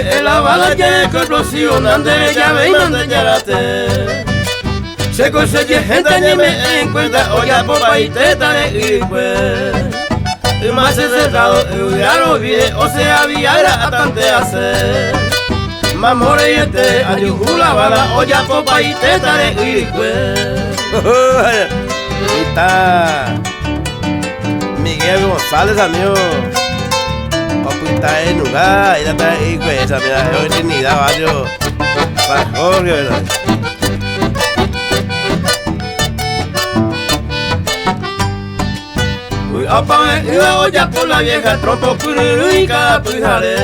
que la bala ya es explosión, ande ya ve y mande ya la te. Se conseguye gente ni me encuentra, oye popa y teta de y más cerrado, ya lo olvidé, o sea, viara a tante hacer. Mamore y este, ayuda bala, oye popa y teta de Está Miguel González, amigo. Está en lugar, y está ahí, pues, mira, yo Trinidad, barrio San Jorge, ¿verdad? Uy, apa me iba olla por la vieja trompo cururica, pujale.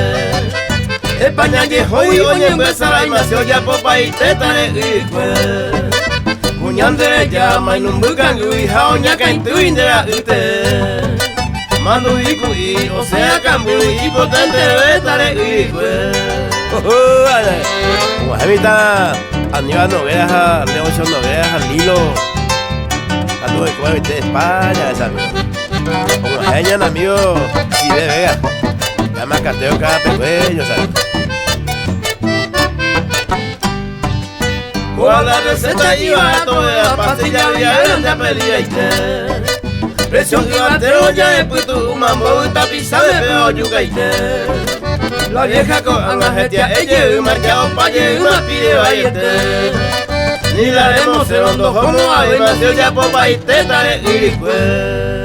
España viejo y oye en besar y más olla popa y teta de Kunyandere llama y numbukan y jaoña caintuindera ute. Mando iku y o sea cambio y potente betare ikwe. Como evita Aníbal Nogueras, Leoncio Nogueras, Lilo, a todo el jueves de España, esa amigo. Como genial amigo, si de Vega, llama carteo cada pequeño, ¿sabes? Con la receta iba a toda pastilla grande a pelearte. Presión gigantero ya es puto mambo y tapiza de peo yucaite. La vieja con anajetia ella y marchado pa' allá y una pide bailete. Ni la haremos ser hondo como hay, nació ya popa y teta de iricue.